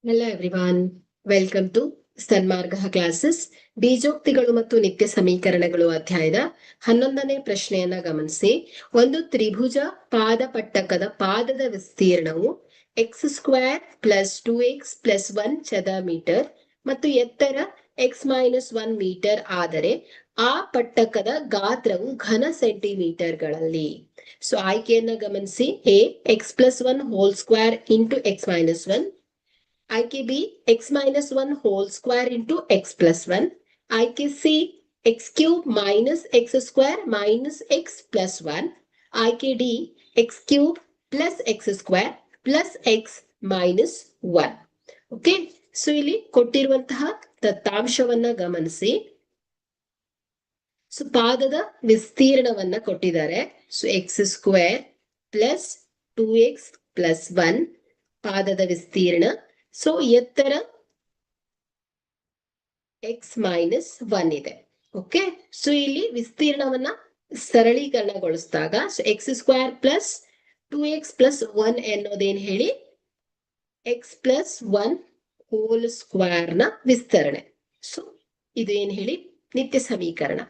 Hello everyone. Welcome to Sanmarga classes. ಬೀಜೋಕ್ತಿಗಳು ಮತ್ತು ನಿತ್ಯ ಸಮೀಕರಣಗಳು ಅಧ್ಯಾಯದ 11ನೇ ಪ್ರಶ್ನೆಯನ್ನ ಗಮನಿಸಿ. ಒಂದು ತ್ರಿಭುಜ ಪಾದಪಟ್ಟಕದ ಪಾದದ ವಿಸ್ತೀರ್ಣವು X square plus 2x plus 1 ಚದರ ಮೀಟರ್ ಮತ್ತು ಎತ್ತರ x-1 ಮೀಟರ್ ಆದರೆ ಆ ಪಟ್ಟಕದ ಗಾತ್ರವು ಘನ ಸೆಂಟಿಮೀಟರ್ಗಳಲ್ಲಿ. ಸೊ ಆಯ್ಕೆಯನ್ನ ಗಮನಿಸಿ. A X plus 1 whole square into x-1, ಆಯ್ಕೆ B x-1 hole square into x plus 1, ಆಯ್ಕೆ C X cube minus X square minus X plus 1, ಆಯ್ಕೆ D X cube plus X square plus X minus 1. Okay, so ಇಲ್ಲಿ ಕೊಟ್ಟಿರುವಂತಹ ದತ್ತಾಂಶವನ್ನ ಗಮನಿಸಿ. So ಪಾದದ ವಿಸ್ತೀರ್ಣವನ್ನ ಕೊಟ್ಟಿದ್ದಾರೆ. So X square plus 2x plus 1 ಪಾದದ ವಿಸ್ತೀರ್ಣ. So ಎತ್ತರ x-1 ಇದೆ. ಓಕೆ, ಸೊ ಇಲ್ಲಿ ವಿಸ್ತೀರ್ಣವನ್ನ ಸರಳೀಕರಣಗೊಳಿಸಿದಾಗ x square plus 2x plus 1 ಎನ್ನೋದೇನ್ ಹೇಳಿ ಎಕ್ಸ್ ಪ್ಲಸ್ 1 ಹೋಲ್ ಸ್ಕ್ವೇರ್ ನ ವಿಸ್ತರಣೆ. ಸೊ ಇದು ಏನ್ ಹೇಳಿ ನಿತ್ಯ ಸಮೀಕರಣ.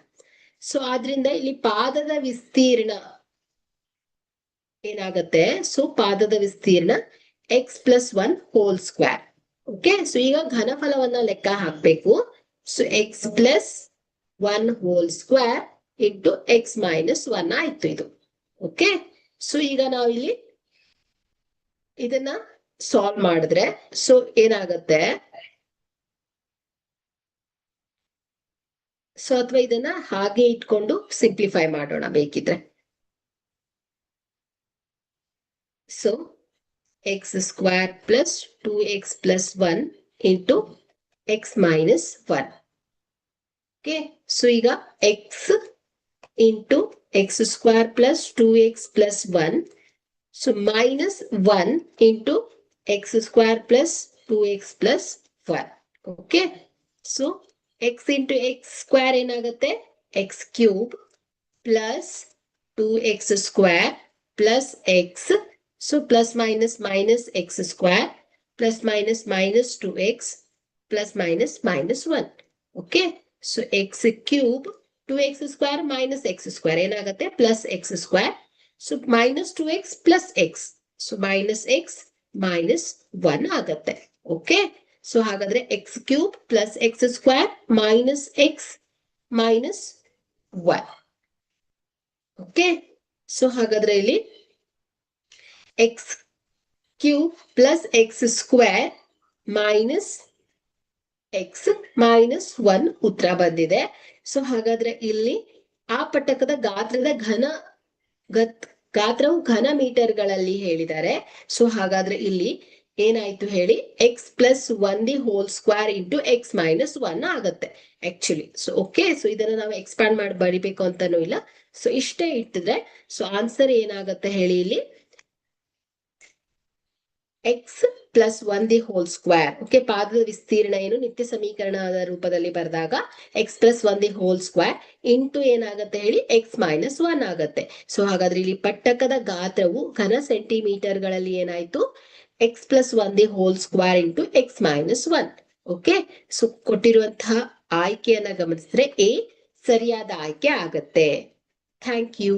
ಸೊ ಆದ್ರಿಂದ ಇಲ್ಲಿ ಪಾದದ ವಿಸ್ತೀರ್ಣ ಏನಾಗತ್ತೆ? ಸೊ ಪಾದದ ವಿಸ್ತೀರ್ಣ X plus 1 whole square. Okay, so ಈಗ ಘನಫಲವನ್ನ ಲೆಕ್ಕ ಹಾಕ್ಬೇಕು. So X plus 1 whole square into x-1 ಆಯ್ತು ಇದು. ಓಕೆ, ಸೊ ಈಗ ನಾವಿಲ್ಲಿ ಇದನ್ನ ಸಾಲ್ವ್ ಮಾಡಿದ್ರೆ ಸೊ ಏನಾಗತ್ತೆ? ಸೊ ಅಥವಾ ಇದನ್ನ ಹಾಗೆ ಇಟ್ಕೊಂಡು ಸಿಂಪ್ಲಿಫೈ ಮಾಡೋಣ ಬೇಕಿದ್ರೆ. So x square plus 2x plus 1 into x-1. Okay, so ಈಗ x into x square plus 2x plus 1. So minus 1 into x square plus 2x plus 1. Okay, so x into x square ಏನಾಗುತ್ತೆ? x cube plus 2x square plus x. So plus minus minus x square plus minus minus 2x plus minus minus 1. Okay, so x cube 2x square minus x square ಏನಾಗುತ್ತೆ? plus x square. So minus 2x plus x. So minus x minus 1 ಆಗತ್ತೆ. Okay, so ಹಾಗಾದ್ರೆ x cube plus x square minus x minus 1. Okay, so ಹಾಗಾದ್ರೆ ಇಲ್ಲಿ x cube plus X square minus X minus 1 ಉತ್ತರ ಬಂದಿದೆ. So ಹಾಗಾದ್ರೆ ಇಲ್ಲಿ ಆ ಪಟ್ಟಕದ ಗಾತ್ರವು ಘನ ಮೀಟರ್ಗಳಲ್ಲಿ ಹೇಳಿದ್ದಾರೆ. ಸೊ ಹಾಗಾದ್ರೆ ಇಲ್ಲಿ ಏನಾಯ್ತು ಹೇಳಿ? X plus 1 whole square into x-1 ಆಗತ್ತೆ ಆಕ್ಚುಲಿ. ಸೊ ಓಕೆ, ಸೊ ಇದನ್ನ ನಾವು ಎಕ್ಸ್ಪ್ಯಾಂಡ್ ಮಾಡಿ ಬರಿಬೇಕು ಅಂತಾನೂ ಇಲ್ಲ. ಸೊ ಇಷ್ಟೇ ಇಟ್ಟಿದ್ರೆ ಸೊ ಆನ್ಸರ್ ಏನಾಗತ್ತೆ ಹೇಳಿ? ಇಲ್ಲಿ X plus 1 whole square. Okay, ಪಾದದ ವಿಸ್ತೀರ್ಣ ಏನು ನಿತ್ಯ ಸಮೀಕರಣದ ರೂಪದಲ್ಲಿ ಬರೆದಾಗ X plus 1 whole square into ಏನಾಗತ್ತೆ ಹೇಳಿ? x-1 ಆಗತ್ತೆ. ಸೊ ಹಾಗಾದ್ರೆ ಇಲ್ಲಿ ಪಟ್ಟಕದ ಗಾತ್ರವು ಘನ ಸೆಂಟಿಮೀಟರ್ಗಳಲ್ಲಿ ಏನಾಯ್ತು? X plus 1 whole square into x-1. Okay, so ಕೊಟ್ಟಿರುವಂತಹ ಆಯ್ಕೆಯನ್ನ ಗಮನಿಸಿದ್ರೆ ಎ ಸರಿಯಾದ ಆಯ್ಕೆ ಆಗತ್ತೆ. Thank you.